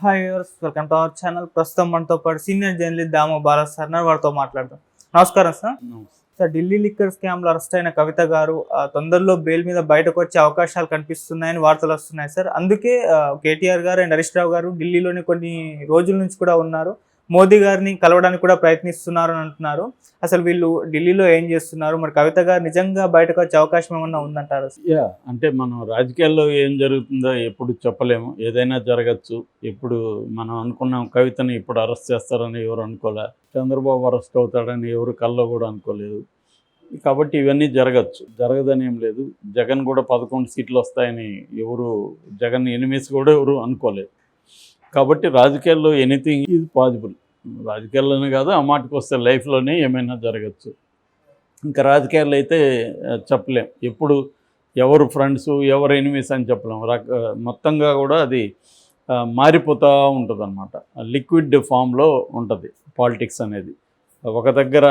Hi viewers, welcome to our channel. ప్రస్తుతం మనతో పాటు senior journalist Damoh Bala sir వారితో మాట్లాడదాం. నమస్కారం sir. Sir, Delhi liquor scam లో అరెస్ట్ అయిన కవిత గారు తొందరలో బెయిల్ మీద బయటకు వచ్చే అవకాశాలు కనిపిస్తున్నాయని వార్తలు వస్తున్నాయి సార్. అందుకే కేటీఆర్ గారు అండ్ హరీష్ రావు గారు ఢిల్లీలోని కొన్ని రోజుల నుంచి కూడా ఉన్నారు. మోదీ గారిని కలవడానికి కూడా ప్రయత్నిస్తున్నారు అని అంటున్నారు. అసలు వీళ్ళు ఢిల్లీలో ఏం చేస్తున్నారు? మరి కవిత గారు నిజంగా బయటకు వచ్చే అవకాశం ఏమన్నా ఉందంటారు? అంటే మనం రాజకీయాల్లో ఏం జరుగుతుందో ఎప్పుడు చెప్పలేము, ఏదైనా జరగచ్చు. ఇప్పుడు మనం అనుకున్నాం కవితని ఇప్పుడు అరెస్ట్ చేస్తారని ఎవరు అనుకోలే, చంద్రబాబు అరెస్ట్ అవుతాడని ఎవరు కల్లో కూడా అనుకోలేదు. కాబట్టి ఇవన్నీ జరగచ్చు, జరగదని ఏం లేదు. జగన్ కూడా 11 సీట్లు వస్తాయని ఎవరు, జగన్ ఎనిమిస్ కూడా ఎవరు అనుకోలేదు. కాబట్టి రాజకీయాల్లో ఎనీథింగ్ ఈజ్ పాసిబుల్. రాజకీయాల్లోనే కాదు, ఆ మాటకు వస్తే లైఫ్లోనే ఏమైనా జరగచ్చు. ఇంకా రాజకీయాల్లో అయితే చెప్పలేం, ఎప్పుడు ఎవరు ఫ్రెండ్స్ ఎవరు ఎనిమీస్ అని చెప్పలేం. మొత్తంగా కూడా అది మారిపోతూ ఉంటుంది అన్నమాట. లిక్విడ్ ఫామ్లో ఉంటుంది పాలిటిక్స్ అనేది, ఒక దగ్గర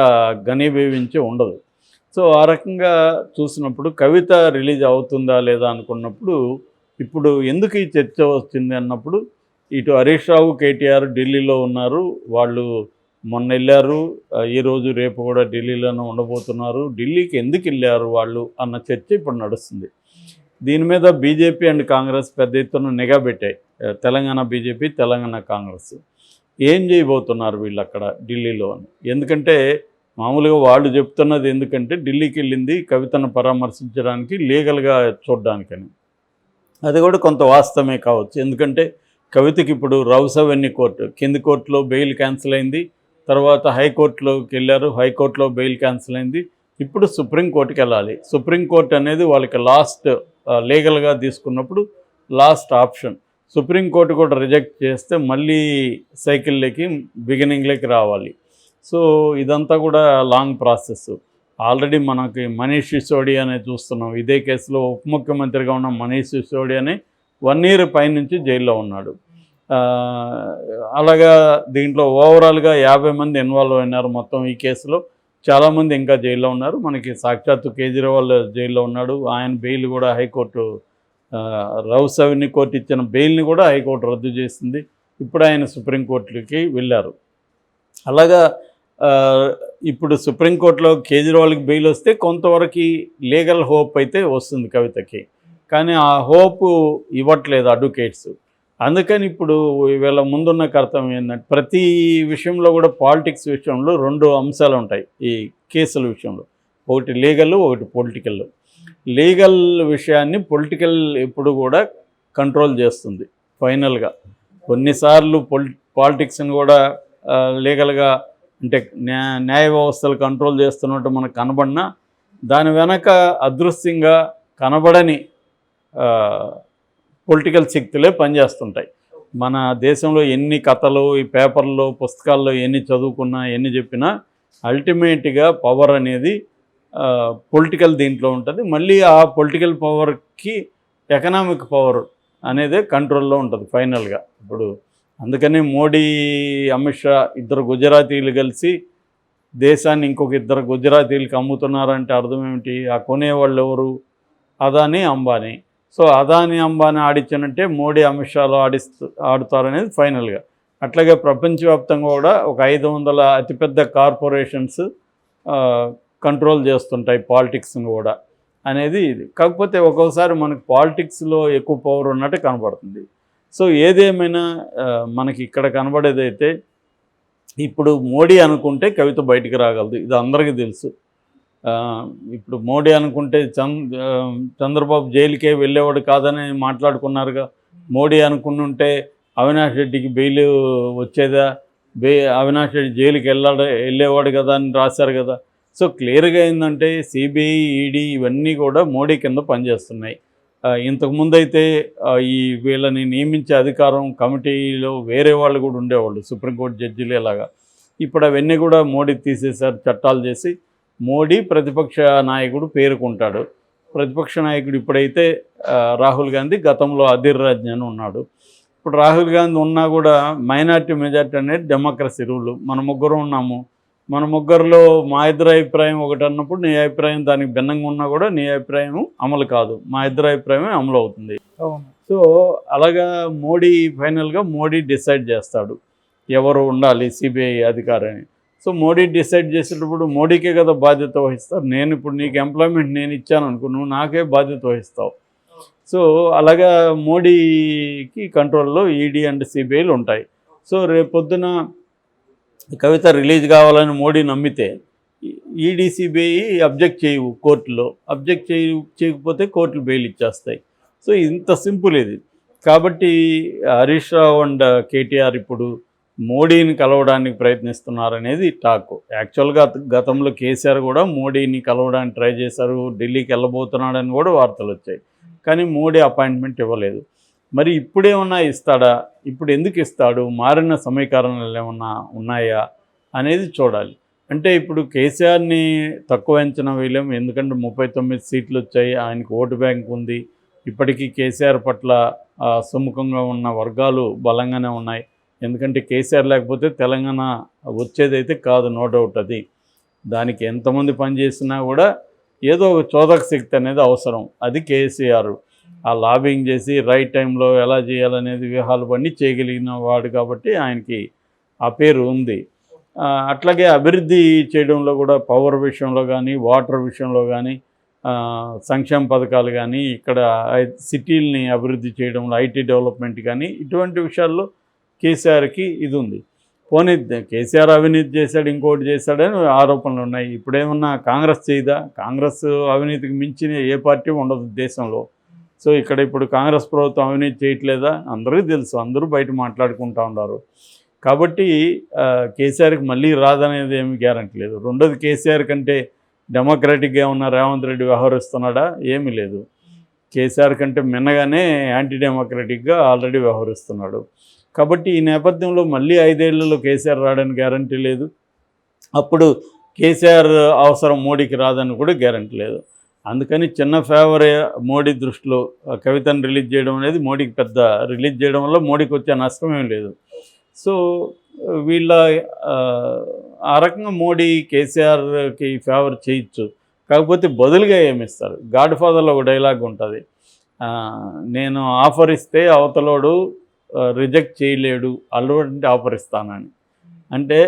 ఘనీభవించి ఉండదు. సో ఆ రకంగా చూసినప్పుడు కవిత రిలీజ్ అవుతుందా లేదా అనుకున్నప్పుడు, ఇప్పుడు ఎందుకు ఈ చర్చ వచ్చింది అన్నప్పుడు, ఇటు హరీష్ రావు కేటీఆర్ ఢిల్లీలో ఉన్నారు. వాళ్ళు మొన్న వెళ్ళారు, ఈరోజు రేపు కూడా ఢిల్లీలోనే ఉండబోతున్నారు. ఢిల్లీకి ఎందుకు వెళ్ళారు వాళ్ళు అన్న చర్చ ఇప్పుడు నడుస్తుంది. దీని మీద బీజేపీ అండ్ కాంగ్రెస్ పెద్ద ఎత్తున నిఘా పెట్టాయి. తెలంగాణ బీజేపీ, తెలంగాణ కాంగ్రెస్ ఏం చేయబోతున్నారు వీళ్ళు అక్కడ ఢిల్లీలో అని. ఎందుకంటే మామూలుగా వాళ్ళు చెప్తున్నది ఎందుకంటే ఢిల్లీకి వెళ్ళింది కవితను పరామర్శించడానికి, లీగల్గా చూడడానికని. అది కూడా కొంత వాస్తవమే కావచ్చు. ఎందుకంటే కవితకి ఇప్పుడు రౌస్ అవెన్యూ కోర్టు, కింది కోర్టులో బెయిల్ క్యాన్సిల్ అయింది. తర్వాత హైకోర్టులోకి వెళ్ళారు, హైకోర్టులో బెయిల్ క్యాన్సిల్ అయింది. ఇప్పుడు సుప్రీంకోర్టుకి వెళ్ళాలి. సుప్రీంకోర్టు అనేది వాళ్ళకి లాస్ట్ లీగల్గా తీసుకున్నప్పుడు లాస్ట్ ఆప్షన్. సుప్రీంకోర్టు కూడా రిజెక్ట్ చేస్తే మళ్ళీ సైకిల్లోకి బిగినింగ్లోకి రావాలి. సో ఇదంతా కూడా లాంగ్ ప్రాసెస్. ఆల్రెడీ మనకి మనీష్ సిసోడియా అనే చూస్తున్నాం. ఇదే కేసులో ఉప ముఖ్యమంత్రిగా ఉన్న మనీష్ సిసోడియాని 1 year పైనుంచి జైల్లో ఉన్నాడు. అలాగా దీంట్లో ఓవరాల్గా 50 మంది ఇన్వాల్వ్ అయినారు మొత్తం ఈ కేసులో. చాలామంది ఇంకా జైల్లో ఉన్నారు. మనకి సాక్షాత్తు కేజ్రీవాల్ జైల్లో ఉన్నాడు. ఆయన బెయిల్ కూడా హైకోర్టు, రౌస్ అవెన్యూ కోర్టు ఇచ్చిన బెయిల్ని కూడా హైకోర్టు రద్దు చేసింది. ఇప్పుడు ఆయన సుప్రీంకోర్టుకి వెళ్ళారు. అలాగా ఇప్పుడు సుప్రీంకోర్టులో కేజ్రీవాల్కి బెయిల్ వస్తే కొంతవరకు లీగల్ హోప్ అయితే వస్తుంది కవితకి. కానీ ఆ హోపు ఇవ్వట్లేదు అడ్వకేట్స్. అందుకని ఇప్పుడు వీళ్ళ ముందున్న కర్తవ్యం ఏంటంటే, ప్రతి విషయంలో కూడా పాలిటిక్స్ విషయంలో 2 అంశాలు ఉంటాయి ఈ కేసుల విషయంలో. ఒకటి లీగల్, ఒకటి పొలిటికల్. లీగల్ విషయాన్ని పొలిటికల్ ఎప్పుడు కూడా కంట్రోల్ చేస్తుంది ఫైనల్గా. కొన్నిసార్లు పాలిటిక్స్ని కూడా లీగల్గా అంటే న్యాయ వ్యవస్థలు కంట్రోల్ చేస్తున్నట్టు మనకు కనబడినా, దాని వెనక అదృశ్యంగా కనబడని పొలిటికల్ శక్తులే పనిచేస్తుంటాయి. మన దేశంలో ఎన్ని కథలు ఈ పేపర్లో పుస్తకాల్లో ఎన్ని చదువుకున్నా ఎన్ని చెప్పినా అల్టిమేట్గా పవర్ అనేది పొలిటికల్ దీంట్లో ఉంటుంది. మళ్ళీ ఆ పొలిటికల్ పవర్కి ఎకనామిక్ పవర్ అనేది కంట్రోల్లో ఉంటుంది ఫైనల్గా. ఇప్పుడు అందుకని మోడీ, అమిత్ షా ఇద్దరు గుజరాతీలు కలిసి దేశాన్ని ఇంకొక 2 గుజరాతీలకు అమ్ముతున్నారంటే అర్థం ఏమిటి? ఆ కొనేవాళ్ళు ఎవరు? అదానీ, అంబానీ. సో అదానీ అంబానీ ఆడించానంటే మోడీ, అమిత్ షాలో ఆడుతారనేది ఫైనల్గా. అట్లాగే ప్రపంచవ్యాప్తంగా కూడా ఒక 500 అతిపెద్ద కార్పొరేషన్స్ కంట్రోల్ చేస్తుంటాయి పాలిటిక్స్ని కూడా అనేది ఇది. కాకపోతే ఒక్కోసారి మనకు పాలిటిక్స్లో ఎక్కువ పవర్ ఉన్నట్టు కనబడుతుంది. సో ఏదేమైనా మనకి ఇక్కడ కనబడేదైతే, ఇప్పుడు మోడీ అనుకుంటే కవిత బయటికి రాగలదు, ఇది అందరికీ తెలుసు. ఇప్పుడు మోడీ అనుకుంటే చంద్రబాబు జైలుకే వెళ్ళేవాడు కాదని మాట్లాడుకున్నారుగా. మోడీ అనుకుంటుంటే అవినాష్ రెడ్డికి బెయిల్ వచ్చేదా, అవినాష్ రెడ్డి జైలుకి వెళ్ళేవాడు కదా అని రాశారు కదా. సో క్లియర్గా ఏంటంటే సిబిఐ, ఈడీ ఇవన్నీ కూడా మోడీ కింద పనిచేస్తున్నాయి. ఇంతకుముందు అయితే ఈ వీళ్ళని నియమించే అధికారం కమిటీలో వేరే వాళ్ళు కూడా ఉండేవాళ్ళు, సుప్రీంకోర్టు జడ్జిలు ఇలాగా. ఇప్పుడు అవన్నీ కూడా మోడీ తీసేశారు చట్టాలు చేసి. మోడీ ప్రతిపక్ష నాయకుడు పేరుకుంటాడు. ప్రతిపక్ష నాయకుడు ఇప్పుడైతే రాహుల్ గాంధీ, గతంలో అధీర్ రంజన్ ఉన్నాడు. ఇప్పుడు రాహుల్ గాంధీ ఉన్నా కూడా మైనార్టీ మెజార్టీ అనేది డెమోక్రసీ రూలు. మన ముగ్గురు ఉన్నాము, మన ముగ్గురులో మా ఇద్దరు అభిప్రాయం ఒకటి అన్నప్పుడు నీ అభిప్రాయం దానికి భిన్నంగా ఉన్నా కూడా నీ అభిప్రాయం అమలు కాదు, మా ఇద్దరు అభిప్రాయమే అమలు అవుతుంది. సో అలాగా ఫైనల్గా మోడీ డిసైడ్ చేస్తాడు ఎవరు ఉండాలి సిబిఐ అధికారిని. సో మోడీ డిసైడ్ చేసేటప్పుడు మోడీకే కదా బాధ్యత వహిస్తారు. నేను ఇప్పుడు నీకు ఎంప్లాయ్మెంట్ నేను ఇచ్చాను అనుకో, నువ్వు నాకే బాధ్యత వహిస్తావు. సో అలాగా మోడీకి కంట్రోల్లో ఈడీ అండ్ సిబిఐలు ఉంటాయి. సో రేపొద్దున కవిత రిలీజ్ కావాలని మోడీ నమ్మితే ఈడీ సిబిఐ అబ్జెక్ట్ చేయవు కోర్టులో. చేయకపోతే కోర్టులు బెయిల్ ఇచ్చేస్తాయి. సో ఇంత సింపుల్ ఇది. కాబట్టి హరీష్ రావు అండ్ కేటీఆర్ ఇప్పుడు మోడీని కలవడానికి ప్రయత్నిస్తున్నారనేది టాక్. యాక్చువల్గా గతంలో కేసీఆర్ కూడా మోడీని కలవడానికి ట్రై చేశారు, ఢిల్లీకి వెళ్ళబోతున్నాడని కూడా వార్తలు వచ్చాయి. కానీ మోడీ అపాయింట్మెంట్ ఇవ్వలేదు. మరి ఇప్పుడేమన్నా ఇస్తాడా? ఇప్పుడు ఎందుకు ఇస్తాడు? మారిన సమీకరణలు ఏమన్నా ఉన్నాయా అనేది చూడాలి. అంటే ఇప్పుడు కేసీఆర్ని తక్కువ అంచనా వేయలేం, ఎందుకంటే 39 సీట్లు వచ్చాయి, ఆయనకు ఓటు బ్యాంక్ ఉంది. ఇప్పటికీ కేసీఆర్ పట్ల సుముఖంగా ఉన్న వర్గాలు బలంగానే ఉన్నాయి. ఎందుకంటే కేసీఆర్ లేకపోతే తెలంగాణ వచ్చేదైతే కాదు, నో డౌట్. అది దానికి ఎంతమంది పనిచేసినా కూడా ఏదో ఒక చోదక శక్తి అనేది అవసరం. అది కేసీఆర్. ఆ లాబింగ్ చేసి రైట్ టైంలో ఎలా చేయాలనేది వ్యూహాలు పని చేయగలిగిన వాడు కాబట్టి ఆయనకి ఆ పేరు ఉంది. అట్లాగే అభివృద్ధి చేయడంలో కూడా పవర్ విషయంలో కానీ, వాటర్ విషయంలో కానీ, సంక్షేమ పథకాలు కానీ, ఇక్కడ సిటీల్ని అభివృద్ధి చేయడంలో ఐటీ డెవలప్మెంట్ కానీ, ఇటువంటి విషయాల్లో కేసీఆర్కి ఇది ఉంది. పోనీ కేసీఆర్ అవినీతి చేశాడు, ఇంకోటి చేశాడని ఆరోపణలు ఉన్నాయి. ఇప్పుడేమన్నా కాంగ్రెస్ చేయదా? కాంగ్రెస్ అవినీతికి మించిన ఏ పార్టీ ఉండదు దేశంలో. సో ఇక్కడ ఇప్పుడు కాంగ్రెస్ ప్రభుత్వం అవినీతి చేయట్లేదా? అందరికీ తెలుసు, అందరూ బయట మాట్లాడుకుంటూ ఉన్నారు. కాబట్టి కేసీఆర్కి మళ్ళీ రాదనేది ఏమి గ్యారంటీ లేదు. రెండోది, కేసీఆర్ కంటే డెమోక్రాటిక్గా ఉన్న రేవంత్ రెడ్డి వ్యవహరిస్తున్నాడా? ఏమీ లేదు. కేసీఆర్ కంటే మిన్నగానే యాంటీ డెమోక్రాటిక్గా ఆల్రెడీ వ్యవహరిస్తున్నాడు. కాబట్టి ఈ నేపథ్యంలో మళ్ళీ 5 ఏళ్లలో కేసీఆర్ రావడానికి గ్యారంటీ లేదు. అప్పుడు కేసీఆర్ అవసరం మోడీకి రాదని కూడా గ్యారంటీ లేదు. అందుకని చిన్న ఫేవర్ మోడీ దృష్టిలో కవితను రిలీజ్ చేయడం అనేది మోడీకి పెద్ద, రిలీజ్ చేయడం వల్ల మోడీకి వచ్చే నష్టమేం లేదు. సో వీళ్ళ ఆ రకంగా మోడీ కేసీఆర్కి ఫేవర్ చేయొచ్చు. కాకపోతే బదులుగా ఏమిస్తారు? గాడ్ ఫాదర్లో ఒక డైలాగ్ ఉంటుంది, నేను ఆఫర్ ఇస్తే అవతలోడు రిజెక్ట్ చేయలేడు, అటువంటి ఆఫర్ ఇస్తానని. అంటే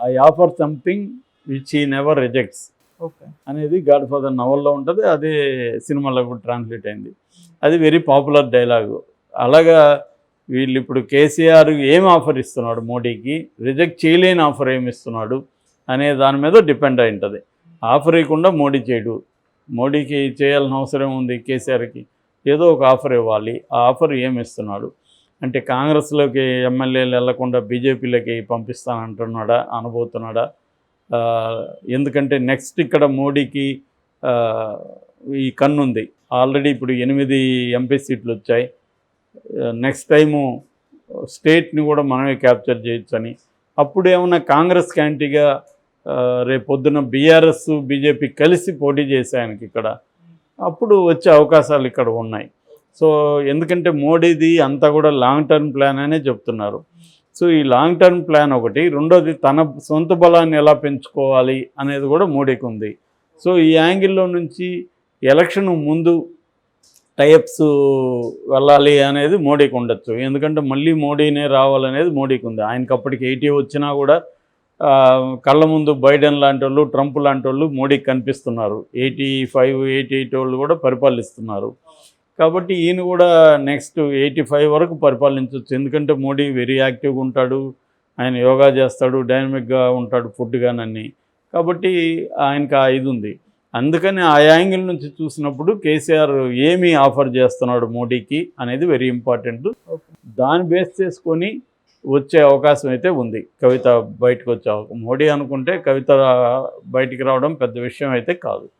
I offer something which he never rejects అనేది గాడ్ ఫాదర్ నవల్లో ఉంటుంది. అదే సినిమాలో కూడా ట్రాన్స్లేట్ అయింది. అది వెరీ పాపులర్ డైలాగు. అలాగా వీళ్ళు ఇప్పుడు కేసీఆర్ ఏం ఆఫర్ ఇస్తున్నాడు మోడీకి, రిజెక్ట్ చేయలేని ఆఫర్ ఏమి ఇస్తున్నాడు అనే దాని మీద డిపెండ్ అయి ఉంటుంది. ఆఫర్ ఇవ్వకుండా మోడీ చేయడు. మోడీకి చేయాల్సిన అవసరం ఉంది కేసీఆర్కి, ఏదో ఒక ఆఫర్ ఇవ్వాలి. ఆ ఆఫర్ ఏమి ఇస్తున్నాడు అంటే కాంగ్రెస్లోకి ఎమ్మెల్యేలు వెళ్లకుండా బీజేపీలోకి పంపిస్తానంటున్నాడా, అనబోతున్నాడా? ఎందుకంటే నెక్స్ట్ ఇక్కడ మోడీకి ఈ కన్నుంది. ఆల్రెడీ ఇప్పుడు 8 ఎంపీ సీట్లు వచ్చాయి. నెక్స్ట్ టైము స్టేట్ని కూడా మనమే క్యాప్చర్ చేయొచ్చని. అప్పుడు ఏమన్నా కాంగ్రెస్ యాంటీగా రేపొద్దున బీఆర్ఎస్ బీజేపీ కలిసి పోటీ చేశాయనికి ఇక్కడ, అప్పుడు వచ్చే అవకాశాలు ఇక్కడ ఉన్నాయి. సో ఎందుకంటే మోడీది అంతా కూడా లాంగ్ టర్మ్ ప్లాన్ అనే చెప్తున్నారు. సో ఈ లాంగ్ టర్మ్ ప్లాన్ ఒకటి. రెండోది, తన సొంత బలాన్ని ఎలా పెంచుకోవాలి అనేది కూడా మోడీకి ఉంది. సో ఈ యాంగిల్లో నుంచి ఎలక్షన్ ముందు టైప్స్ వెళ్ళాలి అనేది మోడీకి ఉండొచ్చు. ఎందుకంటే మళ్ళీ మోడీనే రావాలనేది మోడీకి ఉంది. ఆయనకి అప్పటికి 80 వచ్చినా కూడా కళ్ళ ముందు బైడెన్ లాంటి వాళ్ళు, ట్రంప్ లాంటి వాళ్ళు మోడీకి కనిపిస్తున్నారు. 85, 88 వాళ్ళు కూడా పరిపాలిస్తున్నారు. కాబట్టి ఈయన కూడా నెక్స్ట్ 85 వరకు పరిపాలించవచ్చు. ఎందుకంటే మోడీ వెరీ యాక్టివ్గా ఉంటాడు, ఆయన యోగా చేస్తాడు, డైనమిక్గా ఉంటాడు, ఫుడ్ కానీ. కాబట్టి ఆయనకు ఆ ఇది ఉంది. అందుకని ఆ యాంగిల్ నుంచి చూసినప్పుడు కేసీఆర్ ఏమి ఆఫర్ చేస్తున్నాడు మోడీకి అనేది వెరీ ఇంపార్టెంట్. దాన్ని బేస్ చేసుకొని వచ్చే అవకాశం అయితే ఉంది. కవిత బయటకు వచ్చే మోడీ అనుకుంటే కవిత బయటికి రావడం పెద్ద విషయం అయితే కాదు.